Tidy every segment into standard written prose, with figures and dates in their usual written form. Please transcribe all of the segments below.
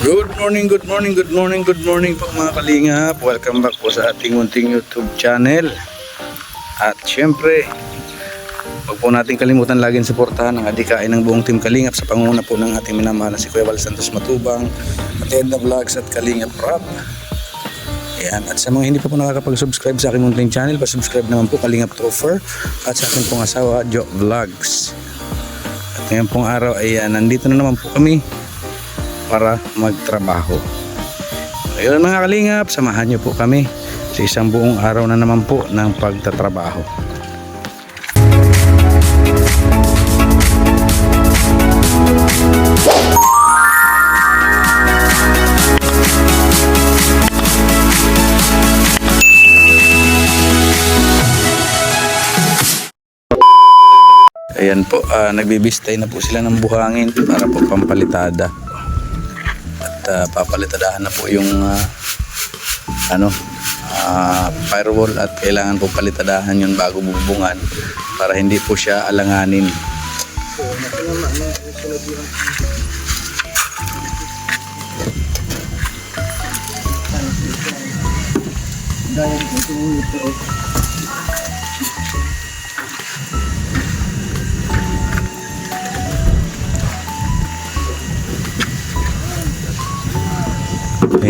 Good morning, good morning, good morning, good morning po mga kalingap. Welcome back po sa ating munting YouTube channel. At syempre, huwag po natin kalimutan laging suportahan ang adikain ng buong team Kalingap sa pangunguna po ng ating minamahal na si Kuya Val Santos Matubang, at Edna Vlogs at Kalingap Rob. Ayan. At sa mga hindi pa po nakakapag-subscribe sa aking munting channel, pa-subscribe naman po Kalingap Trofer at sa aking pong asawa Jo Vlogs. At ngayon pong araw ay nandito na naman po kami para magtrabaho. Ayun mga kalingap, samahan nyo po kami sa isang buong araw na naman po ng pagtatrabaho. Ayan po, nagbibistay na po sila ng buhangin para po pampalitada. Papalitadahan na po yung firewall at kailangan po palitadahan yun bago bubungan para hindi po siya alanganin.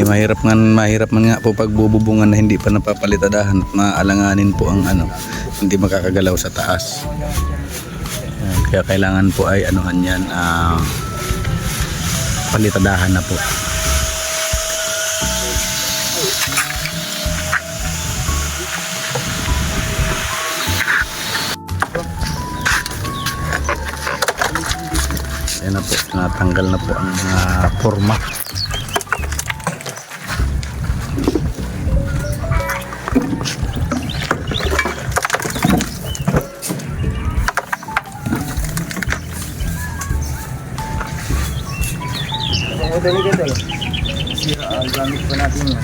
Mahirap man nga po pagbububungan na hindi pa napapalitadahan at maalanganin po ang hindi makakagalaw sa taas. Kaya kailangan po ay palitadahan na po. Ayan na po, natanggal na po ang mga forma. Dali. Sira ang gamit pa natin yun.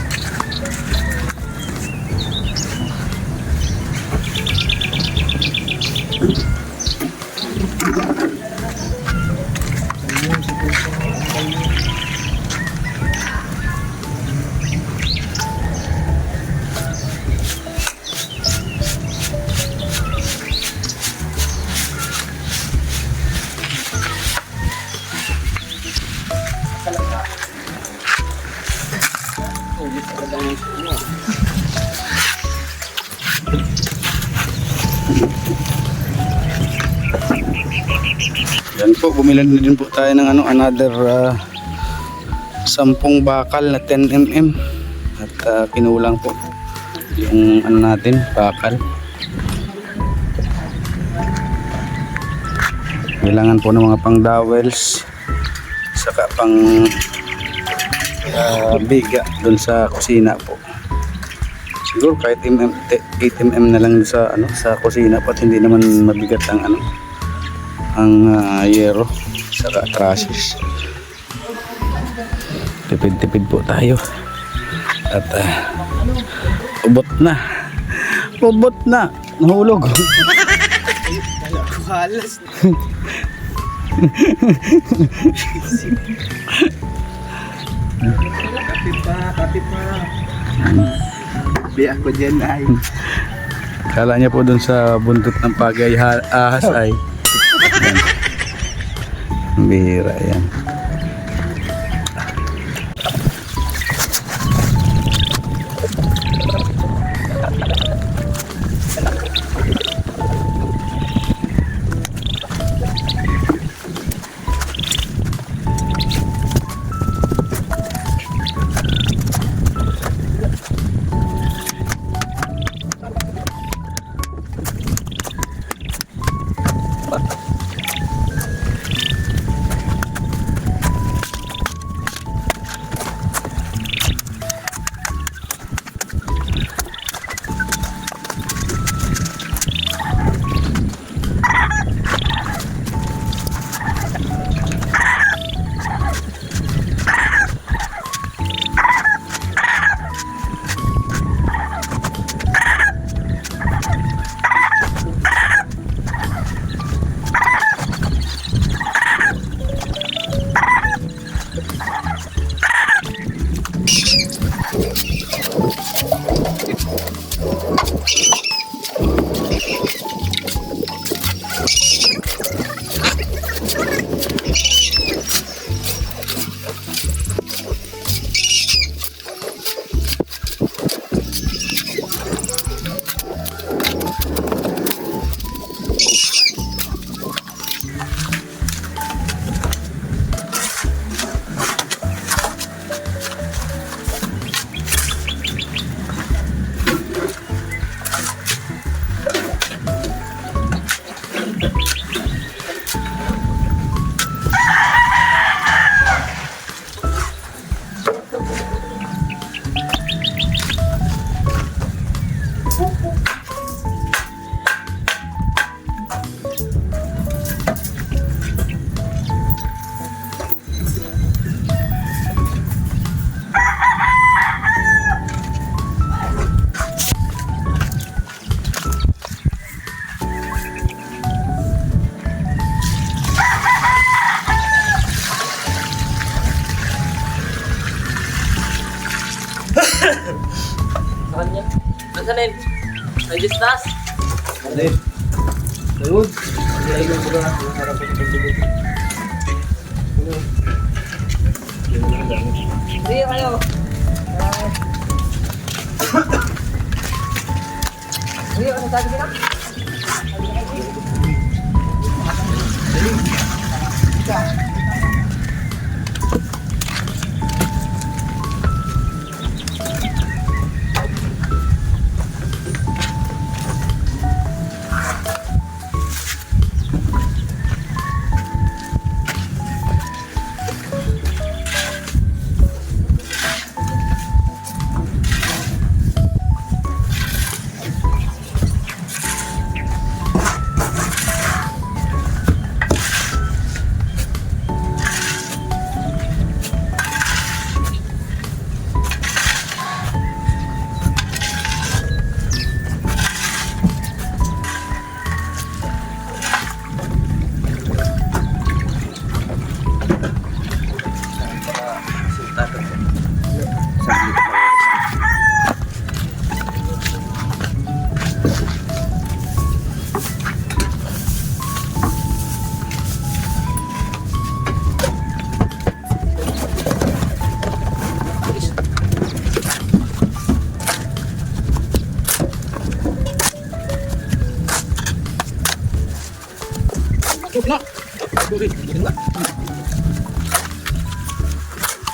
Yan po, bumili na din po tayo ng another 10 bakal na 10mm at kinulang po yung natin, bakal. Kailangan po ng mga pang dowels saka pang biga dun sa kusina po. Siguro kahit 8mm na lang sa sa kusina po at hindi naman mabigat ang yero saka trusses. Tipid po tayo at ubot na nahulog. Halas. Kapit pa. Biyak ko dyan ay. Kala niya po dun sa buntot ng pagay ahas ay. Bihira yan. Kanya. Nasaan na yun? Nandiyan sa taas? Alin? Ayun. Ayun yung mga harap ko sa pagdibig. Sige kayo. Sige, ano sabi ka?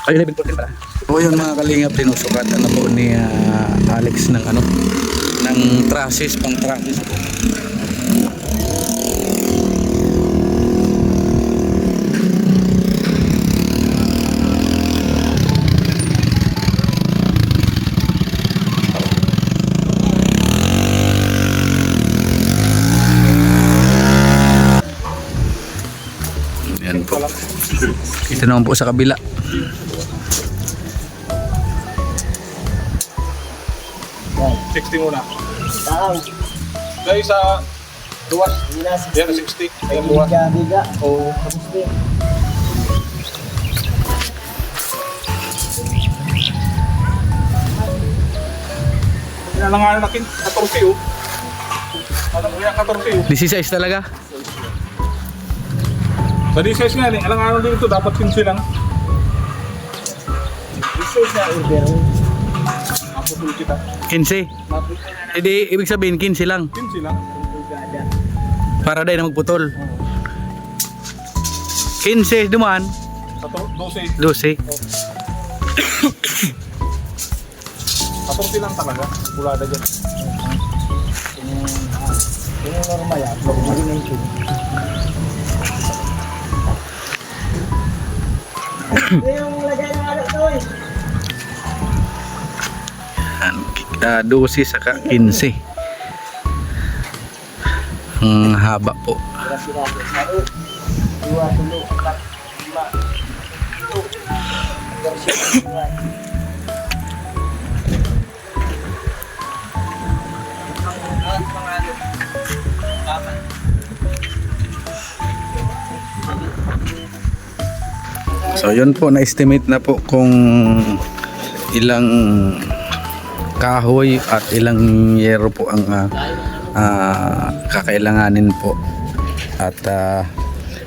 Ay, 11:14 pala. O yun mga kalingap, tinusukatan na po ni Alex ng ano, ng trusses, pang trusses po. Yan po. Ito naman po sa kabila. Yan. 60 muna. Tao. Dahil sa duwas. Bilas. Yan, 60. Ayan, duwas. Biga. O kapusti. Pinalanganan natin. 14 oh. Alam mo yan, 14 oh. 16 talaga. Sa 16 nga, alanganan din ito. Dapat 15 lang. Isa sa order. Mapupul kita. 15. Hindi, ibig sabihin 15 lang. 15 lang. Para dahil na magputol. 15 dumaan. 12. 12. 14 lang talaga. Bulada dyan. Yung normal yan. Normal yung ito. Yung lagay ng alat to eh. 12 saka 15. Ang haba po. Sira-sirado. 1, 2, 3, 4, 5. So yun po, na-estimate na po kung ilang kahoy at ilang yero po ang kakailanganin po. At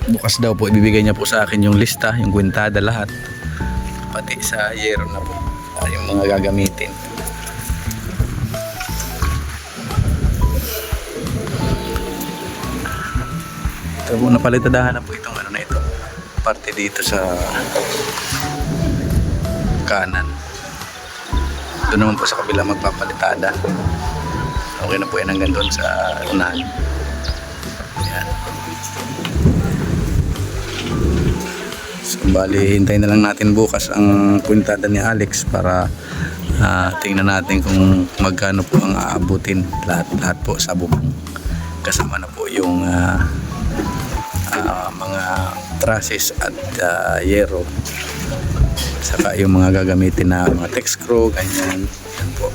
bukas daw po ibibigay niya po sa akin yung lista, yung kwintada lahat, pati sa yero na po yung mga gagamitin. Ito po, napalitadahan na po itong ano na ito, parte dito sa kanan. Doon naman po sa kabila magpapalitada. Okay na po yan hanggang doon sa unahan. Ayan. So, bali, hintayin na lang natin bukas ang kwintada ni Alex para tingnan natin kung magkano po ang aabutin lahat po sa bubong. Kasama na po yung mga trusses at yero, saka yung mga gagamitin na mga text screw, ganyan. Yan po.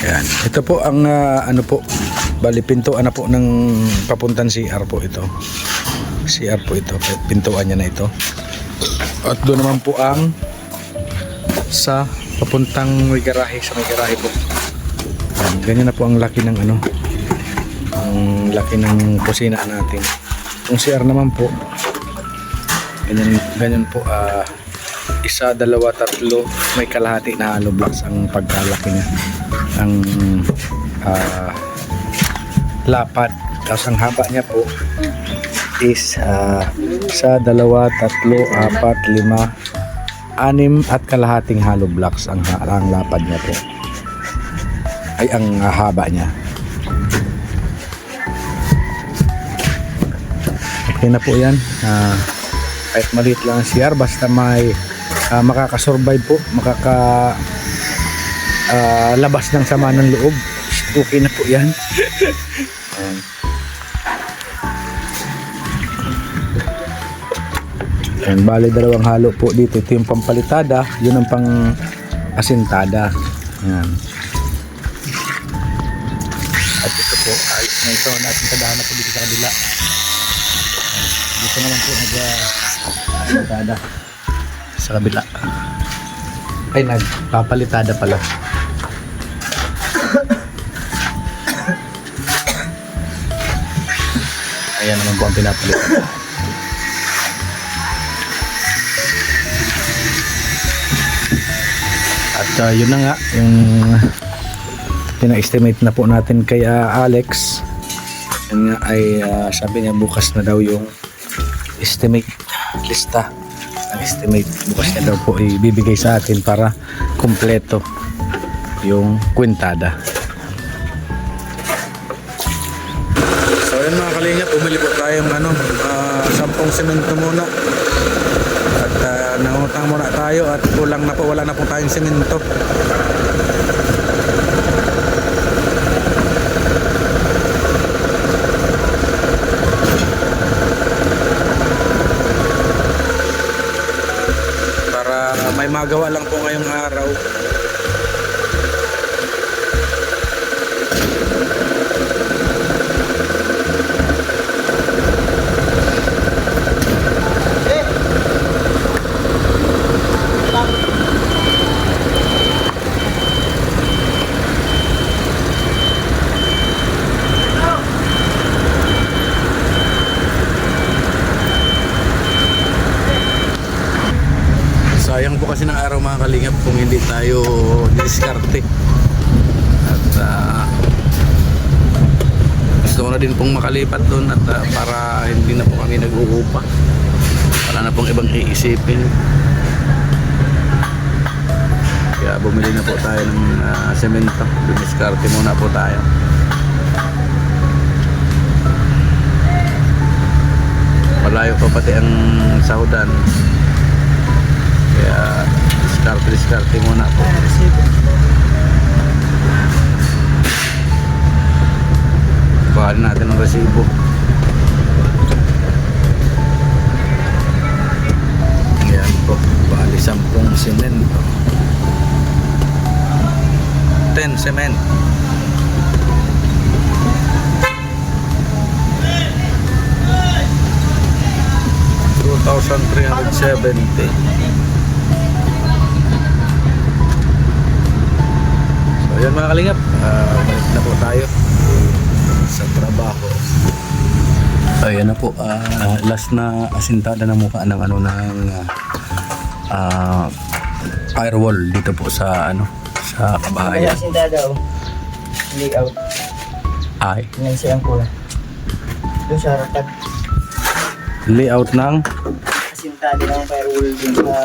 Yan. Ito po ang ano po, bali pintuan na po ng papuntan CR po ito. CR po ito, pintuan niya na ito. At doon naman po ang sa papuntang may garahe, sa may garahe po. Yan. Ganyan na po ang laki ng ano, ang laki ng kusina natin. Yung CR naman po, ganyan po, isa, dalawa, tatlo, may kalahati na hollow blocks ang pagkalaki niya. Ang lapad, tapos ang haba niya po is isa, dalawa, tatlo, apat, lima, anim at kalahating hollow blocks ang lapad niya po, ay ang haba niya. Okay na po yan. Kahit maliit lang ang CR, basta may makakasurvive po, labas ng sama ng loob, okay na po yan. Ayan, bali dalawang halo po dito. Ito yung pampalitada, yun ang pang asintada. Ayan. At ito po, ayos na ito, nasintadahan na po dito sa kabila. Dito naman po nag-palitada sa kabila. Ay, nagpapalitada pala. Ayan naman po ang pinapalitada. At yun na nga yung pina-estimate na po natin kay Alex. Yun nga ay sabi niya bukas na daw yung estimate, lista ang estimate, bukas na daw po ibibigay sa atin para kumpleto yung kwintada. So yun mga kalingap, umili po tayong 10 semento muna at nangutang muna tayo at kulang na po, wala na po tayong semento. May magawa lang po ngayong araw. Sayang po kasi ng araw mga kalingap kung hindi tayo diskarte. At gusto ko na din pong makalipat doon at para hindi na po kami nag-uupa. Wala na pong ibang iisipin. Kaya bumili na po tayo ng semento. Diskarte muna po tayo. Malayo pa pati ang sahudan. Kaya diskarte muna po. Bahalin natin ang resibo. Ayan po, bali 10 semento, 10 cement. 2,370. Ayan mga kalingap, balik na po tayo sa trabaho. Ayan na po, last na asintada na mukha ng ano ng firewall dito po sa ano sa kabahayan. Asin daw. Layout. Ay, Yan siya ang kulang. Doon sa harapan. layout ng Asintada ng firewall din sa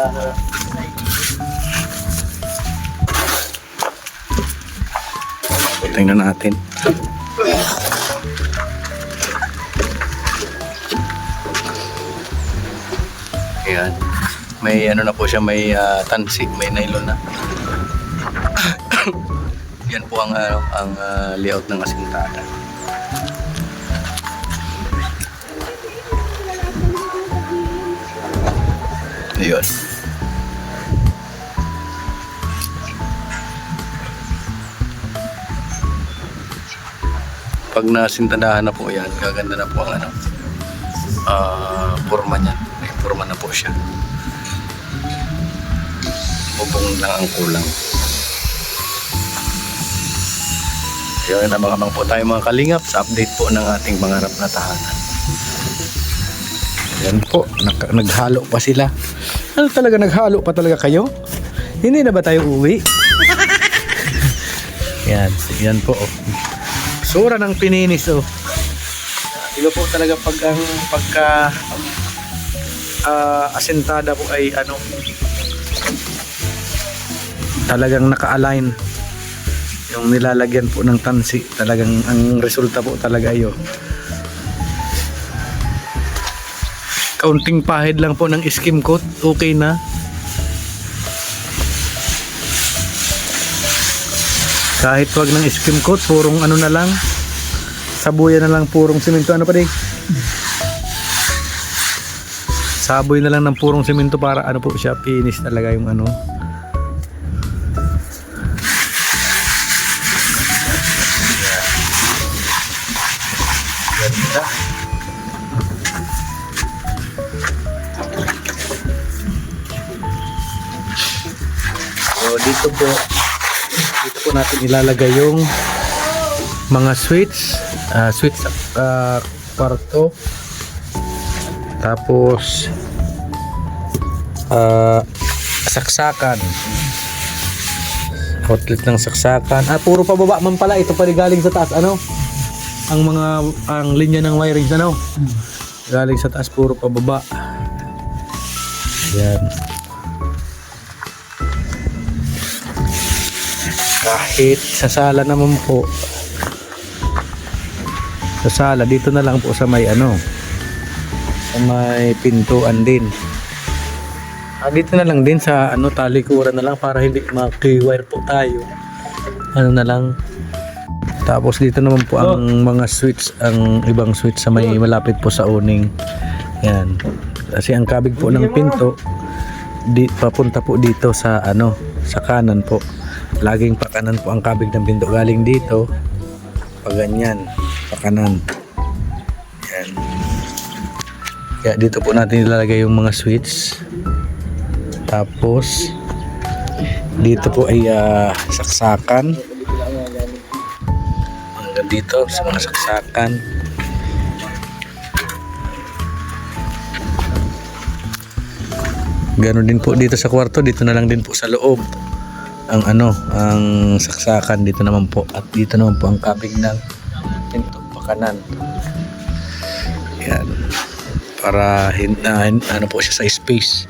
tingnan natin. Ayan. May ano na po siya, may tansi, may nylon na. Yan po ang layout ng asintada. Ayun. Pag nasintadahan na po yan, gaganda na po ang ano, forma niya. May forma na po siya. Bubong lang ang kulang. Ayun, abang-abang po tayo mga kalingap sa update po ng ating pangarap na tahanan. Yan po, naghalo pa sila. Ano talaga, naghalo pa talaga kayo? Hindi na ba tayo uwi? Yan po. Sura ng pininis oh. Iba po talaga pag ang pagka asentada po ay ano talagang naka-align yung nilalagyan po ng tansi, talagang ang resulta po talaga ayo. Kaunting pahid lang po ng skim coat, okay na. Kahit wag ng skim coat, purong ano na lang, sabuyan na lang, purong simento. Ano pa din? Saboy na lang ng purong simento para ano po siya, finish talaga yung ano. Ganda. So dito po natin ilalagay yung mga switch sa kwarto, tapos saksakan, outlet ng saksakan. Puro pababa man pala, ito pa galing sa taas ano, ang linya ng wiring ano, galing sa taas, puro pababa. Yan. Kahit sa sala naman po, sa sala dito na lang po sa may ano, sa may pintuan din. Dito na lang din sa ano, talikuran na lang para hindi maki-wire po tayo. Ano na lang. Tapos dito naman po ang mga switch, ang ibang switch sa may malapit po sa uning. Yan. Kasi ang kabig po ng pinto papunta po dito sa ano, sa kanan po. Laging pakanan po ang kabig ng pinto, galing dito pag ganyan, pakanan. Yan. Kaya dito po natin ilalagay yung mga switch. Tapos dito po ay saksakan. Hanggang dito sa mga saksakan. Ganon din po dito sa kwarto, dito na lang din po sa loob ang ano, ang saksakan dito naman po, at dito naman po ang kabig ng pinto pakanan. Yan. Para ano po siya sa space.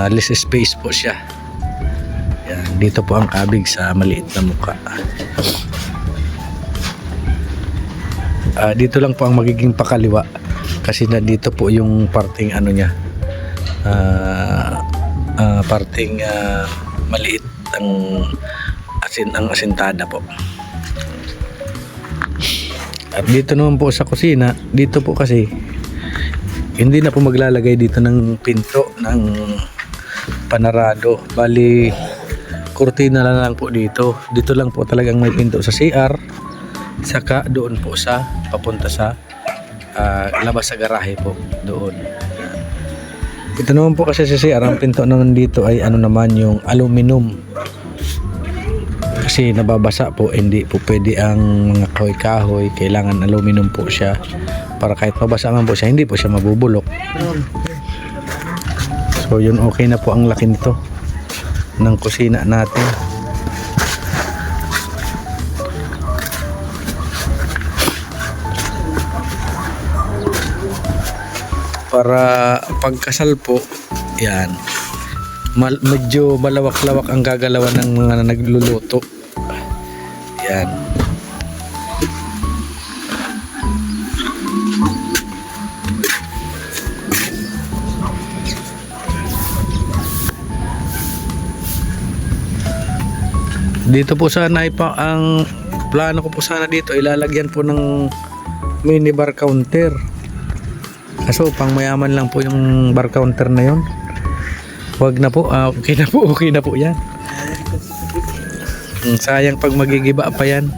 Less space po siya. Yan, dito po ang kabig sa maliit na mukha. Dito lang po ang magiging pakaliwa kasi na dito po yung parting ano niya. Parting maliit ang asintada po. At dito naman po sa kusina, dito po kasi hindi na po maglalagay dito ng pinto ng panarado, bali kurtina lang po dito. Dito lang po talagang may pinto sa CR, saka doon po sa papunta sa labas sa garahe po doon. Ito naman po kasi sa CR, ang pinto naman dito ay ano naman, yung aluminum. kasi nababasa po, hindi po pwede ang mga kahoy-kahoy, kailangan aluminum po siya para kahit mabasa man po siya, hindi po siya mabubulok. So yun, okay na po ang laki nito ng kusina natin. Para pagkasal po, yan, medyo malawak-lawak ang gagalawan ng mga nagluluto. Yan. Dito po sana ay ang plano ko po sana dito, ilalagyan po ng minibar counter. Kaso pang mayaman lang po yung bar counter na yon. Wag na po, okay na po, okay na po yan. Sayang pag magigiba pa yan.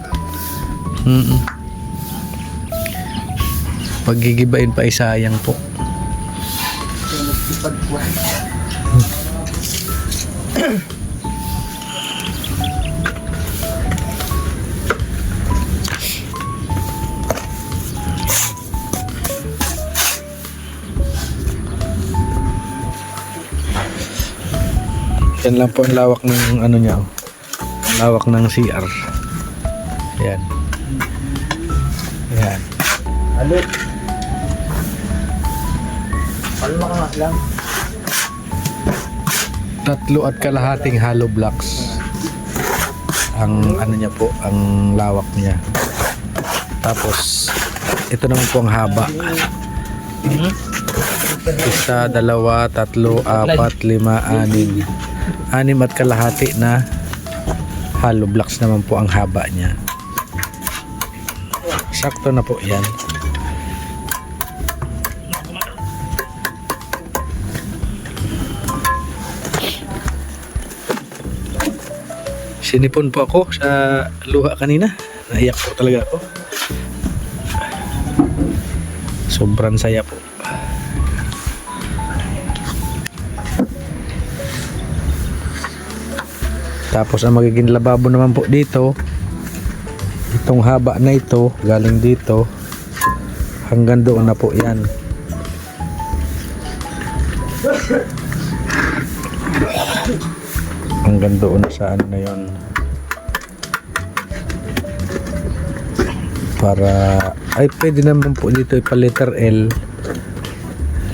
Paggigibain pa ay sayang po. Yan lang po ang lawak ng ano niya, oh. Lawak ng CR. Yan. Yan. Ano? Palma ka nga lang. 3.5 hollow blocks ang ano niya po, ang lawak niya. Tapos ito naman po ang haba. 1, 2, 3, 4, 5, 6. 6.5 na hollow blocks naman po ang haba niya. Sakto na po yan. Sinipon po ako sa luha kanina. Naiyak po talaga ako. Sobrang saya po. Tapos ang magiging lababo naman po dito, itong haba na ito galing dito hanggang doon na po yan. Hanggang doon sa ano na yon. Para ay pwede naman po dito ipa letter L.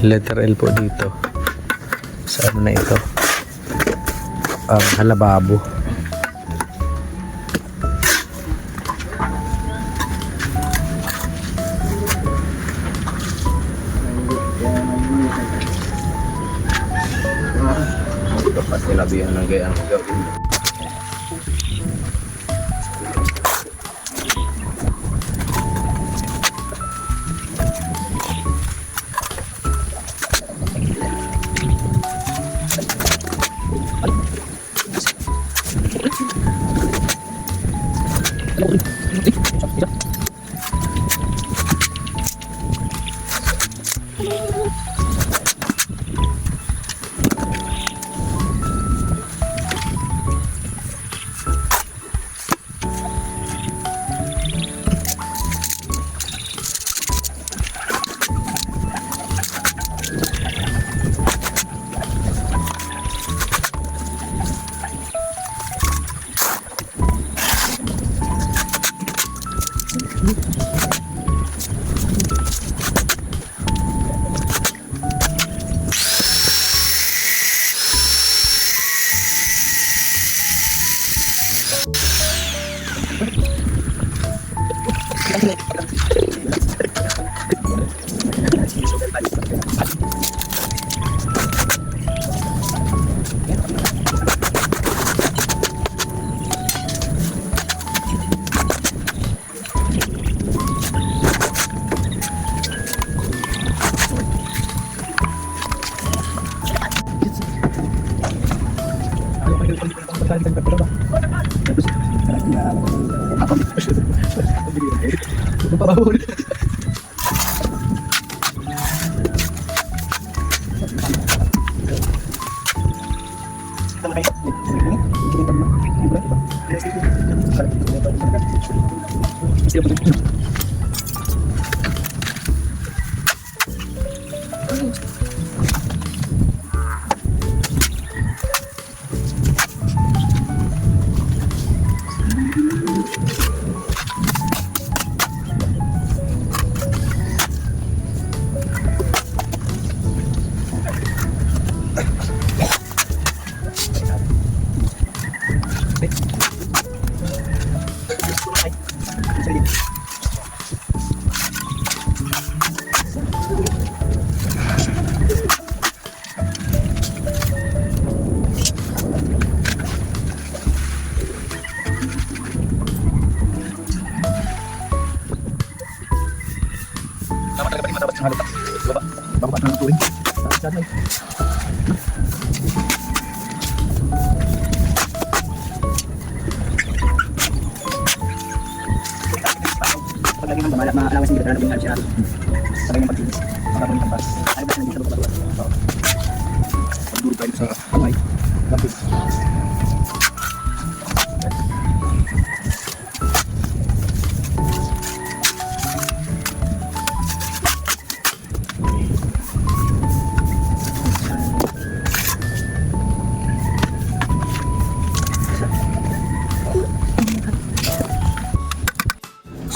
Letter L po dito. Sa ano na ito? Ang halababo. Dapat nilabihan ng gayang gawin.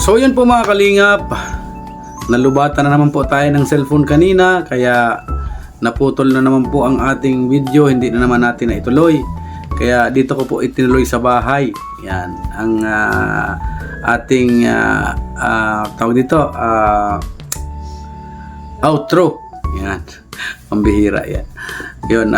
So yun po mga kalingap, nalubatan na naman po tayo ng cellphone kanina, kaya naputol na naman po ang ating video, hindi na naman natin na ituloy. Kaya dito ko po itinuloy sa bahay. Yan ang ating tawag dito, outro. Yan, pambihira yan. Yun,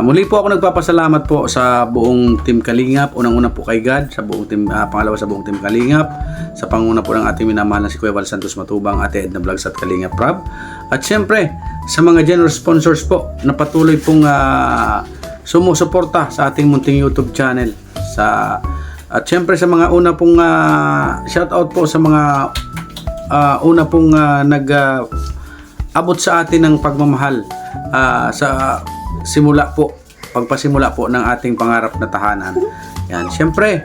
muli po ako nagpapasalamat po sa buong Team Kalingap. Unang-una po kay God, sa buong team, pangalawa sa buong Team Kalingap, sa panguna po ng ating minamahal na si Kuya Val Santos Matubang, Ate Edna Vlogs at Kalingap Prab. At syempre, sa mga generous sponsors po na patuloy pong sumusuporta sa ating munting YouTube channel. At syempre sa mga una pong shoutout po sa mga una pong abot sa atin ng pagmamahal sa simula po, pagpasimula po ng ating pangarap na tahanan. Yan, syempre,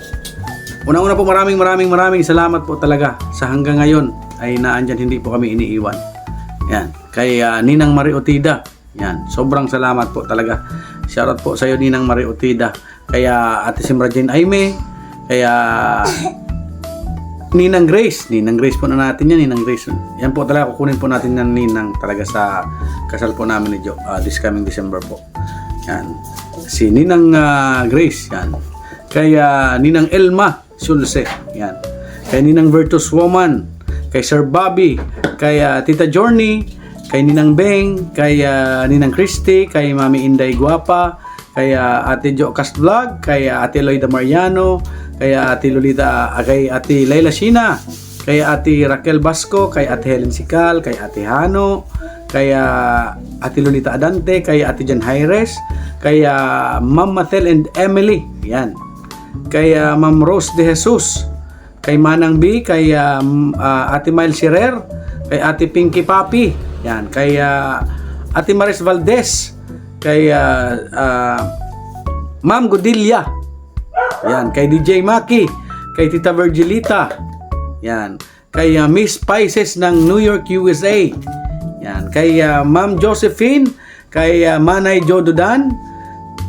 unang-una po maraming salamat po talaga sa hanggang ngayon ay naandyan, hindi po kami iniiwan. Yan, kay Ninang Marie Otida. Yan, sobrang salamat po talaga. Shoutout po sa iyo Ninang Marie Otida. Kaya Ate Simra Jane Aime, kaya Ninang Grace po na natin yan, Ninang Grace. Yan po talaga, kukunin po natin yan Ninang talaga sa kasal po namin ni Jo, this coming December po. Yan, si Ninang Grace, yan. Kaya Ninang Elma Sulse, yan. Kay Ninang Virtus Woman, kay Sir Bobby, kay Tita Journey, kay Ninang Beng, kay Ninang Christy, kay Mami Inday Guapa, kay Ate Jo Cast Vlog, kay Ate Loida Mariano, kay Ate Lolita, kay Ate Laila Shina, kay Ate Raquel Basco, kay Ate Helen Sikal, kay Ate Hano, kay Ate Lolita Adante, kay Ate Jan Jaires, kay Ma'am Matel and Emily, yan. Kay Ma'am Rose de Jesus, kay Manang B, kay Ate Miles Sirer, kay Ate Pinky Papi, yan, kay Ate Maris Valdez, kay Ma'am Godilla, yan, kay DJ Maki, kay Tita Virgilita, yan, kay Miss Spices ng New York, USA, yan, kay Ma'am Josephine, kay Manay Jododan,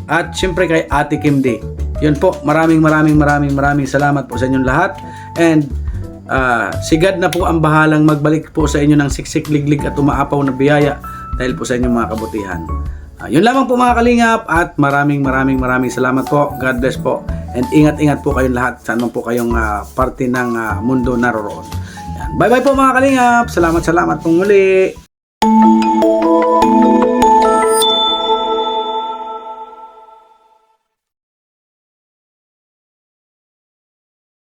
at syempre kay Ate Kim D. Yun po, maraming salamat po sa inyong lahat. And si God na po ang bahalang magbalik po sa inyo ng siksik, liglig at umaapaw na biyaya dahil po sa inyong mga kabutihan. Yun lamang po mga kalingap, at maraming salamat po. God bless po. And ingat po kayong lahat saan man po kayong parte ng mundo naroroon. Yan. Bye po mga kalingap. Salamat pong muli.